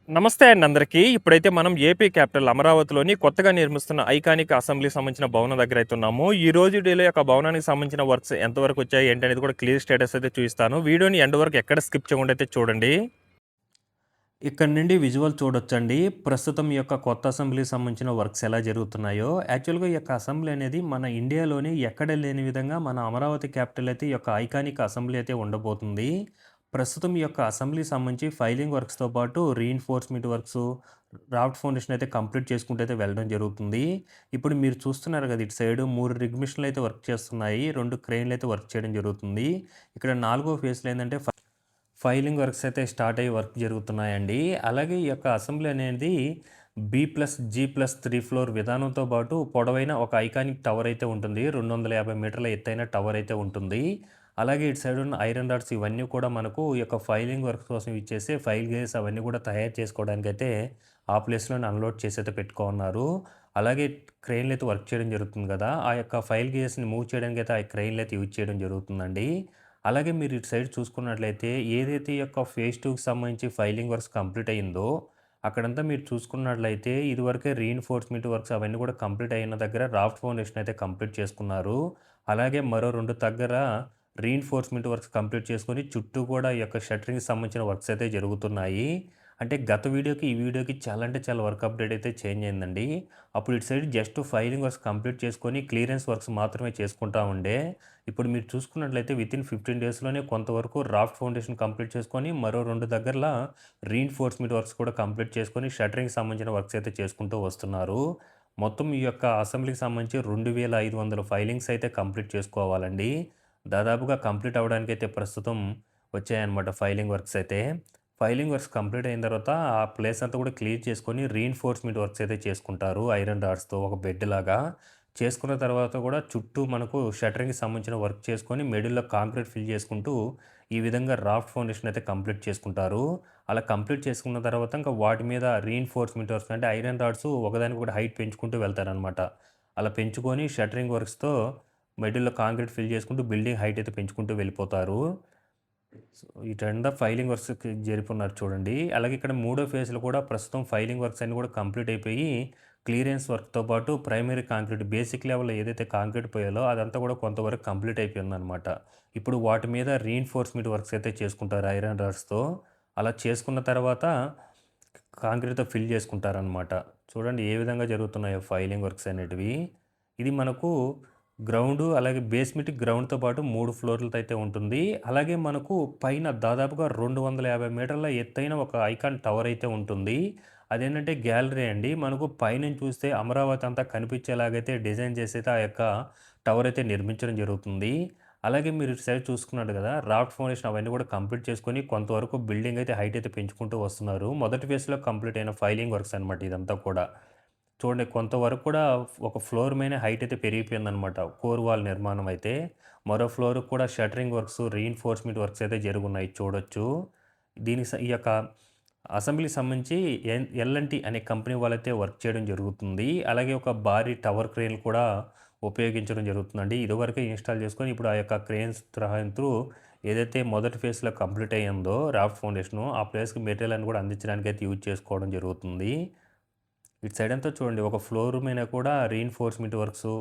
నమస్తే అండి అందరికీ. ఇప్పుడైతే మనం ఏపీ క్యాపిటల్ అమరావతిలోని కొత్తగా నిర్మిస్తున్న ఐకానిక్ అసెంబ్లీకి సంబంధించిన భవనం దగ్గర అయితే ఉన్నాము. ఈ రోజు డేలో యొక్క భవనానికి సంబంధించిన వర్క్స్ ఎంతవరకు వచ్చాయి ఏంటనేది కూడా క్లియర్ స్టేటస్ అయితే చూపిస్తాను. వీడియోని ఎండ్ వరకు ఎక్కడ స్కిప్ చేయకుండా అయితే చూడండి. ఇక్కడ నుండి విజువల్ చూడొచ్చండి. ప్రస్తుతం ఈ యొక్క కొత్త అసెంబ్లీకి సంబంధించిన వర్క్స్ ఎలా జరుగుతున్నాయో. యాక్చువల్‌గా ఈ యొక్క అసెంబ్లీ అనేది మన ఇండియాలోని ఎక్కడ లేని విధంగా మన అమరావతి క్యాపిటల్ అయితే ఈ యొక్క ఐకానిక్ అసెంబ్లీ అయితే ఉండబోతుంది. ప్రస్తుతం ఈ యొక్క అసెంబ్లీకి సంబంధించి ఫైలింగ్ వర్క్స్‌తో పాటు రీఇన్ఫోర్స్‌మెంట్ వర్క్సు, రాఫ్ట్ ఫౌండేషన్ అయితే కంప్లీట్ చేసుకుంటూ అయితే వెళ్ళడం జరుగుతుంది. ఇప్పుడు మీరు చూస్తున్నారు కదా! ఇటు సైడు 3 రిగ్ మిషన్‌లు అయితే వర్క్ చేస్తున్నాయి. 2 క్రేన్‌లు అయితే వర్క్ చేయడం జరుగుతుంది. ఇక్కడ నాలుగో ఫేజ్‌లో ఏందంటే ఫైలింగ్ వర్క్స్ అయితే స్టార్ట్ అయ్యి వర్క్ జరుగుతున్నాయండి. అలాగే ఈ యొక్క అసెంబ్లీ అనేది B+G+3 ఫ్లోర్ విధానంతో పాటు పొడవైన ఒక ఐకానిక్ టవర్ అయితే ఉంటుంది. 250 మీటర్ల ఎత్తైన టవర్ అయితే ఉంటుంది. అలాగే ఇటు సైడ్ ఉన్న ఐరన్ రాడ్స్ ఇవన్నీ కూడా మనకు ఈ యొక్క ఫైలింగ్ వర్క్స్ కోసం ఇచ్చేసి ఫైల్ గేస్ అవన్నీ కూడా తయారు చేసుకోవడానికైతే ఆ ప్లేస్‌లోనే అన్‌లోడ్ చేసి అయితే పెట్టుకోనున్నారు. అలాగే క్రేన్‌లు అయితే వర్క్ చేయడం జరుగుతుంది కదా! ఆ యొక్క ఫైల్ గేస్‌ని మూవ్ చేయడానికైతే ఆ క్రేన్‌లు అయితే యూజ్ చేయడం జరుగుతుందండి. అలాగే మీరు ఇటు సైడ్ చూసుకున్నట్లయితే ఏదైతే ఈ యొక్క ఫేజ్ 2కి సంబంధించి ఫైలింగ్ వర్క్స్ కంప్లీట్ అయిందో, అక్కడంతా మీరు చూసుకున్నట్లయితే ఇదివరకే రీఇన్ఫోర్స్‌మెంట్ వర్క్స్ అవన్నీ కూడా కంప్లీట్ అయిన దగ్గర రాఫ్ట్ ఫౌండేషన్ అయితే కంప్లీట్ చేసుకున్నారు. అలాగే మరో 2 దగ్గర రీఇన్ఫోర్స్‌మెంట్ వర్క్స్ కంప్లీట్ చేసుకొని చుట్టూ కూడా ఈ యొక్క షట్టరింగ్‌కి సంబంధించిన వర్క్స్ అయితే జరుగుతున్నాయి. అంటే గత వీడియోకి, ఈ వీడియోకి చాలా అంటే చాలా వర్క్ అప్డేట్ అయితే చేంజ్ అయిందండి. అప్పుడు ఇటు side just filing works complete చేసుకొని క్లియరెన్స్ వర్క్స్ మాత్రమే చేసుకుంటా ఉండే. ఇప్పుడు మీరు చూసుకున్నట్లయితే వితిన్ 15 డేస్‌లోనే కొంతవరకు రాఫ్ట్ ఫౌండేషన్ కంప్లీట్ చేసుకొని, మరో 2 దగ్గరల రీఇన్ఫోర్స్‌మెంట్ వర్క్స్ కూడా కంప్లీట్ చేసుకొని, షట్టరింగ్‌కి సంబంధించిన వర్క్స్ అయితే చేసుకుంటూ వస్తున్నారు. మొత్తం ఈ యొక్క అసెంబ్లీకి సంబంధించి 2500 ఫైలింగ్స్ అయితే కంప్లీట్ చేసుకోవాలండి. దాదాపుగా కంప్లీట్ అవ్వడానికైతే ప్రస్తుతం వచ్చాయన్నమాట ఫైలింగ్ వర్క్స్ అయితే. ఫైలింగ్ వర్క్స్ కంప్లీట్ అయిన తర్వాత ఆ ప్లేస్ అంతా కూడా క్లియర్ చేసుకొని రీఇన్ఫోర్స్‌మెంట్ వర్క్స్ అయితే చేసుకుంటారు ఐరన్ రాడ్స్‌తో ఒక బెడ్ లాగా. చేసుకున్న తర్వాత కూడా చుట్టూ మనకు షట్టరింగ్‌కి సంబంధించిన వర్క్ చేసుకొని మిడిల్‌లో కాంక్రీట్ ఫిల్ చేసుకుంటూ ఈ విధంగా రాఫ్ట్ ఫౌండేషన్ అయితే కంప్లీట్ చేసుకుంటారు. అలా కంప్లీట్ చేసుకున్న తర్వాత ఇంకా వాటి మీద రీఇన్ఫోర్స్‌మెంట్ వర్క్స్ అంటే ఐరన్ రాడ్స్ ఒకదానికొకటి హైట్ పెంచుకుంటూ వెళ్తారనమాట. అలా పెంచుకొని షట్టరింగ్ వర్క్స్‌తో మిడిల్‌లో కాంక్రీట్ ఫిల్ చేసుకుంటూ బిల్డింగ్ హైట్ అయితే పెంచుకుంటూ వెళ్ళిపోతారు. సో, ఇటంతా ఫైలింగ్ వర్క్స్‌కి జరిపున్నారు చూడండి. అలాగే ఇక్కడ మూడో ఫేజ్‌లో కూడా ప్రస్తుతం ఫైలింగ్ వర్క్స్ అన్నీ కూడా కంప్లీట్ అయిపోయి, క్లియరెన్స్ వర్క్‌తో పాటు ప్రైమరీ కాంక్రీట్ బేసిక్ లెవెల్‌లో ఏదైతే కాంక్రీట్ పోయాలో అదంతా కూడా కొంతవరకు కంప్లీట్ అయిపోయిందనమాట. ఇప్పుడు వాటి మీద రీఇన్ఫోర్స్‌మెంట్ వర్క్స్ అయితే చేసుకుంటారు ఐరన్ రాడ్స్‌తో. అలా చేసుకున్న తర్వాత కాంక్రీట్‌తో ఫిల్ చేసుకుంటారనమాట. చూడండి ఏ విధంగా జరుగుతున్నాయో ఫైలింగ్ వర్క్స్ అనేటివి. ఇది మనకు గ్రౌండు అలాగే బేస్‌మెంట్ గ్రౌండ్‌తో పాటు 3 ఫ్లోర్‌లతో అయితే ఉంటుంది. అలాగే మనకు పైన దాదాపుగా 250 మీటర్ల ఎత్తైన ఒక ఐకాన్ టవర్ అయితే ఉంటుంది. అదేంటంటే గ్యాలరీ అండి. మనకు పైనుంచి చూస్తే అమరావతి అంతా కనిపించేలాగైతే డిజైన్ చేసైతే ఆ యొక్క టవర్ అయితే నిర్మించడం జరుగుతుంది. అలాగే మీరు ఇటు సైడ్ చూసుకున్నారు కదా! రాఫ్ట్ ఫౌండేషన్ అవన్నీ కూడా కంప్లీట్ చేసుకొని కొంతవరకు బిల్డింగ్ అయితే హైట్ అయితే పెంచుకుంటూ వస్తున్నారు. మొదటి ఫేజ్‌లో కంప్లీట్ అయిన ఫైలింగ్ వర్క్స్ అనమాట ఇదంతా కూడా. చూడండి కొంతవరకు కూడా ఒక ఫ్లోర్ మీదనే హైట్ అయితే పెరిగిపోయిందనమాట. కోర్ వాల్ నిర్మాణం అయితే. మరో ఫ్లోర్‌కి కూడా షట్టరింగ్ వర్క్స్, రీఇన్ఫోర్స్‌మెంట్ వర్క్స్ అయితే జరుగున్నాయి చూడొచ్చు. ఈ యొక్క అసెంబ్లీకి సంబంధించి ఎల్&టీ అనే కంపెనీ వాళ్ళైతే వర్క్ చేయడం జరుగుతుంది. అలాగే ఒక భారీ టవర్ క్రేన్‌లు కూడా ఉపయోగించడం జరుగుతుందండి. ఇదివరకే ఇన్‌స్టాల్ చేసుకొని ఇప్పుడు ఆ యొక్క క్రేన్స్ సహాయం త్రూ ఏదైతే మొదటి ఫేజ్‌లో కంప్లీట్ అయ్యిందో రాఫ్ట్ ఫౌండేషను, ఆ ప్లేస్‌కి మెటీరియల్ అని కూడా అందించడానికైతే యూజ్ చేసుకోవడం జరుగుతుంది. ఇటు సైడ్ అంతా చూడండి ఒక ఫ్లోర్ మీద కూడా రీఇన్ఫోర్స్‌మెంట్ వర్క్సు,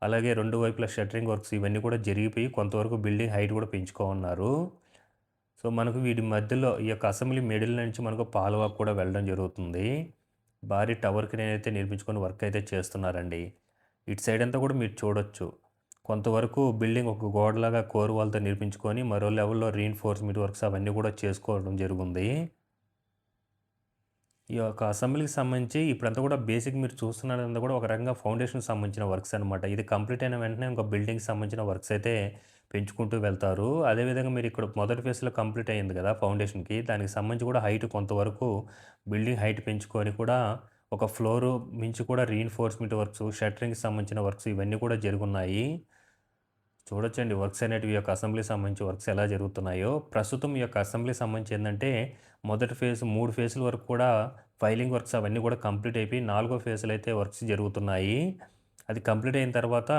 అలాగే 2 వైపులా షట్టరింగ్ వర్క్స్ ఇవన్నీ కూడా జరిగిపోయి కొంతవరకు బిల్డింగ్ హైట్ కూడా పెంచుకోనున్నారు. సో, మనకు వీటి మధ్యలో ఈ యొక్క అసెంబ్లీ మిడిల్ నుంచి మనకు పాలవాక్ కూడా వెళ్ళడం జరుగుతుంది. భారీ టవర్ క్రేన్ అయితే నిర్మించుకొని వర్క్ అయితే చేస్తున్నారండి. ఇటు సైడ్ అంతా కూడా మీరు చూడొచ్చు. కొంతవరకు బిల్డింగ్ ఒక గోడలాగా కోర్ వాల్‌తో నిర్మించుకొని మరో లెవెల్‌లో రీఇన్ఫోర్స్‌మెంట్ వర్క్స్ అవన్నీ కూడా చేసుకోవడం జరిగుంది. ఈ యొక్క అసెంబ్లీకి సంబంధించి ఇప్పుడంతా కూడా బేసిక్ మీరు చూస్తున్నదంతా కూడా ఒక రకంగా ఫౌండేషన్‌కి సంబంధించిన వర్క్స్ అనమాట. ఇది కంప్లీట్ అయిన వెంటనే ఇంకో బిల్డింగ్‌కి సంబంధించిన వర్క్స్ అయితే పెంచుకుంటూ వెళ్తారు. అదేవిధంగా మీరు ఇక్కడ మొదటి ఫేజ్‌లో కంప్లీట్ అయింది కదా! ఫౌండేషన్‌కి. దానికి సంబంధించి కూడా హైట్ కొంతవరకు బిల్డింగ్ హైట్ పెంచుకొని కూడా ఒక ఫ్లోరు మించి కూడా రీఇన్ఫోర్స్‌మెంట్ వర్క్స్, షట్టరింగ్‌కి సంబంధించిన వర్క్స్ ఇవన్నీ కూడా జరిగున్నాయి. చూడొచ్చండి వర్క్స్ అనేటివి ఈ యొక్క అసెంబ్లీకి సంబంధించి వర్క్స్ ఎలా జరుగుతున్నాయో. ప్రస్తుతం ఈ యొక్క అసెంబ్లీకి సంబంధించి ఏందంటే, మొదటి ఫేజ్ 3 ఫేజ్‌ల వరకు కూడా ఫైలింగ్ వర్క్స్ అవన్నీ కూడా కంప్లీట్ అయిపోయి, నాలుగో ఫేజ్‌లో అయితే వర్క్స్ జరుగుతున్నాయి. అది కంప్లీట్ అయిన తర్వాత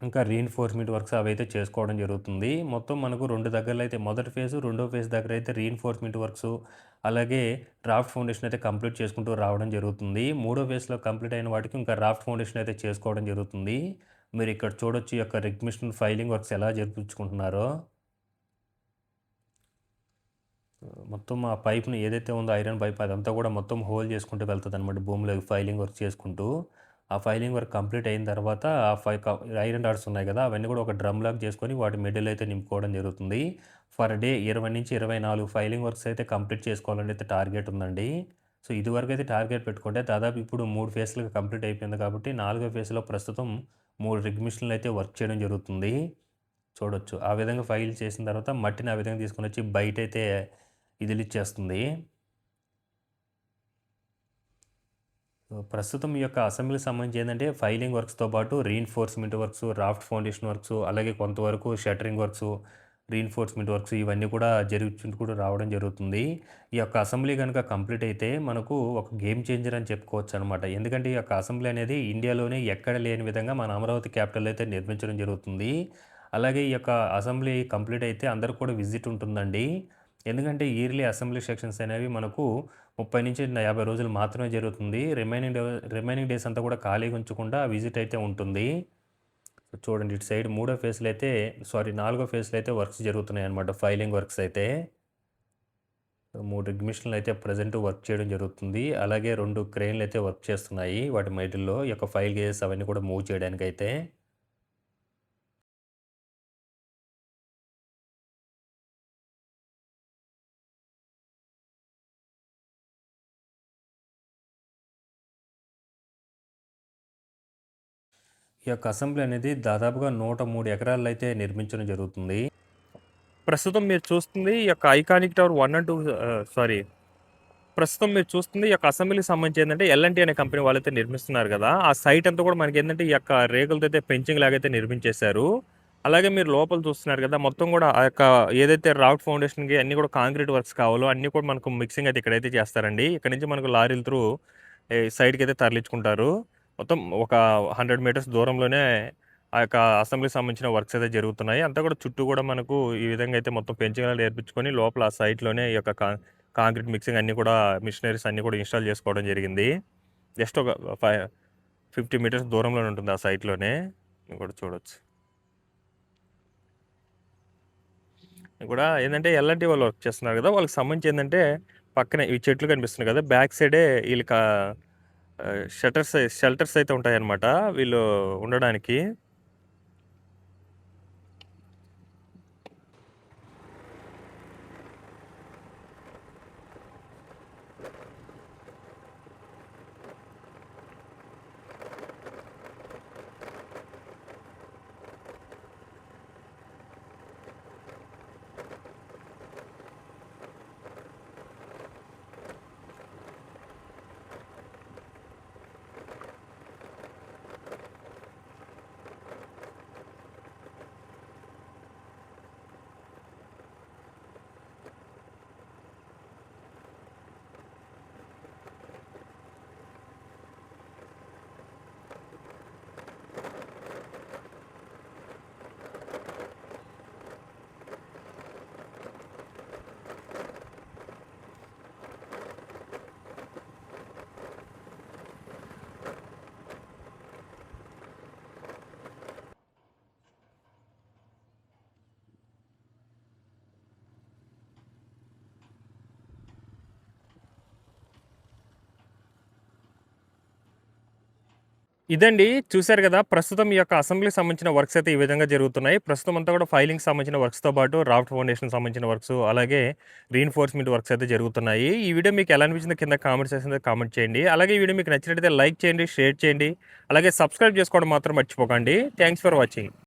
ఇంకా రీఇన్ఫోర్స్‌మెంట్ వర్క్స్ అవైతే చేసుకోవడం జరుగుతుంది. మొత్తం మనకు 2 దగ్గరలో అయితే మొదటి ఫేజు, రెండో ఫేజ్ దగ్గరైతే రీఇన్ఫోర్స్‌మెంట్ వర్క్సు, అలాగే రాఫ్ట్ ఫౌండేషన్ అయితే కంప్లీట్ చేసుకుంటూ రావడం జరుగుతుంది. మూడో ఫేజ్‌లో కంప్లీట్ అయిన వాటికి ఇంకా రాఫ్ట్ ఫౌండేషన్ అయితే చేసుకోవడం జరుగుతుంది. మీరిక్కడ చూడొచ్చు ఈ యొక్క రిగ్ మిషన్ ఫైలింగ్ వర్క్స్ ఎలా జరిపించుకుంటున్నారో. మొత్తం ఆ పైప్‌ని ఏదైతే ఉందో ఐరన్ పైప్ అదంతా కూడా మొత్తం హోల్ చేసుకుంటూ వెళ్తదనమాట భూమిలోకి ఫైలింగ్ వర్క్ చేసుకుంటూ. ఆ ఫైలింగ్ వర్క్ కంప్లీట్ అయిన తర్వాత ఆ ఐరన్ రాడ్స్ ఉన్నాయి కదా! అవన్నీ కూడా ఒక డ్రమ్‌లాగా చేసుకొని వాటి మిడిల్ అయితే నింపుకోవడం జరుగుతుంది. పర్ డే 20-24 ఫైలింగ్ వర్క్స్ అయితే కంప్లీట్ చేసుకోవాలని అయితే టార్గెట్ ఉందండి. సో, ఇదివరకైతే టార్గెట్ పెట్టుకుంటే దాదాపు ఇప్పుడు 3 ఫేజ్‌లుగా కంప్లీట్ అయిపోయింది కాబట్టి, నాలుగో ఫేజ్‌లో ప్రస్తుతం 3 రిగ్ మిషన్‌లు అయితే వర్క్ చేయడం జరుగుతుంది. చూడొచ్చు. ఆ విధంగా ఫైల్ చేసిన తర్వాత మట్టిని ఆ విధంగా తీసుకొనొచ్చి బయటైతే ఇదిలిచ్చేస్తుంది. ప్రస్తుతం ఈ యొక్క అసెంబ్లీకి సంబంధించి ఏందంటే ఫైలింగ్ వర్క్స్‌తో పాటు reinforcement works, raft foundation works, అలాగే కొంతవరకు షట్టరింగ్ వర్క్స్, రీఇన్ఫోర్స్‌మెంట్ వర్క్స్ ఇవన్నీ కూడా జరుగుకుంటూ కూడా రావడం జరుగుతుంది. ఈ యొక్క అసెంబ్లీ గనుక కంప్లీట్ అయితే మనకు ఒక గేమ్ చేంజర్ అని చెప్పుకోవచ్చనమాట. ఎందుకంటే ఈ యొక్క అసెంబ్లీ అనేది ఇండియాలోనే ఎక్కడ లేని విధంగా మన అమరావతి క్యాపిటల్ అయితే నిర్మించడం జరుగుతుంది. అలాగే ఈ యొక్క అసెంబ్లీ కంప్లీట్ అయితే అందరికి కూడా విజిట్ ఉంటుందండి. ఎందుకంటే ఇయర్లీ అసెంబ్లీ సెషన్స్ అనేవి మనకు 30-50 రోజులు మాత్రమే జరుగుతుంది. రిమైనింగ్ డేస్ అంతా కూడా ఖాళీగా ఉంచకుండా విజిట్ అయితే ఉంటుంది. చూడండి ఇటు సైడ్ మూడో ఫేజ్‌లో అయితే నాలుగో ఫేజ్‌లో అయితే వర్క్స్ జరుగుతున్నాయన్నమాట. ఫైలింగ్ వర్క్స్ అయితే. 3 రిగ్ మిషన్‌లు అయితే ప్రెజెంట్ వర్క్ చేయడం జరుగుతుంది. అలాగే 2 క్రేన్‌లు అయితే వర్క్ చేస్తున్నాయి. వాటి మిడిల్‌లో ఈ యొక్క ఫైల్ గేజెస్ అవన్నీ కూడా మూవ్ చేయడానికైతే. ఈ యొక్క అసెంబ్లీ అనేది దాదాపుగా 103 ఎకరాల్లో అయితే నిర్మించడం జరుగుతుంది. ప్రస్తుతం మీరు చూస్తుంది ఈ యొక్క ఐకానిక్ టవర్ 1 అండ్ 2 సారీ ప్రస్తుతం మీరు చూస్తుంది ఈ యొక్క అసెంబ్లీకి సంబంధించి ఏంటంటే ఎల్&టీ అనే కంపెనీ వాళ్ళైతే నిర్మిస్తున్నారు కదా! ఆ సైట్ అంతా కూడా మనకి ఏంటంటే ఈ యొక్క రేకులతో అయితే ఫెన్సింగ్ లాగైతే నిర్మించేశారు. అలాగే మీరు లోపల చూస్తున్నారు కదా! మొత్తం కూడా ఆ యొక్క ఏదైతే రాఫ్ట్ ఫౌండేషన్‌కి అన్నీ కూడా కాంక్రీట్ వర్క్స్ కావాలో అన్నీ కూడా మనకు మిక్సింగ్ అయితే ఇక్కడైతే చేస్తారండి. ఇక్కడ నుంచి మనకు లారీల త్రూ సైడ్‌కైతే తరలించుకుంటారు. మొత్తం ఒక 100 మీటర్స్ దూరంలోనే ఆ యొక్క అసెంబ్లీకి సంబంధించిన వర్క్స్ అయితే జరుగుతున్నాయి. అంతా కూడా చుట్టూ కూడా మనకు ఈ విధంగా అయితే మొత్తం ఫెన్సింగ్ లాగా ఏర్పించుకొని లోపల ఆ సైట్‌లోనే ఈ యొక్క కాంక్రీట్ మిక్సింగ్ అన్నీ కూడా మిషనరీస్ అన్నీ కూడా ఇన్‌స్టాల్ చేసుకోవడం జరిగింది. జస్ట్ ఒక 50 మీటర్స్ దూరంలోనే ఉంటుంది ఆ సైట్‌లోనే. మీరు కూడా చూడొచ్చు. ఇది కూడా ఏందంటే ఎల్&టీ వాళ్ళు వర్క్ చేస్తున్నారు కదా! వాళ్ళకి సంబంధించి ఏందంటే పక్కనే ఈ చెట్లు కనిపిస్తున్నాయి కదా! బ్యాక్ సైడే ఈళ్ళకి షెల్టర్స్ అయితే ఉంటాయన్నమాట వీళ్ళు ఉండడానికి. ఇదండి. చూసారు గదా! ప్రస్తుతం ఈ యొక్క అసెంబ్లీకి సంబంధించిన వర్క్స్ అయితే ఈ విధంగా జరుగుతున్నాయి. ప్రస్తుతం అంతా కూడా ఫైలింగ్‌కి సంబంధించిన వర్క్స్‌తో పాటు రాఫ్ట్ ఫౌండేషన్‌కి సంబంధించిన వర్క్స్, అలాగే రీఇన్ఫోర్స్‌మెంట్ వర్క్స్ అయితే జరుగుతున్నాయి. ఈ వీడియో మీకు ఎలా అనిపించిందో కింద కామెంట్ సెక్షన్‌లో కామెంట్ చేయండి. అలాగే ఈ వీడియో మీకు నచ్చినట్లయితే లైక్ చేయండి, షేర్ చేయండి. అలాగే సబ్స్క్రైబ్ చేసుకోవడం మాత్రం మర్చిపోకండి. Thanks for watching.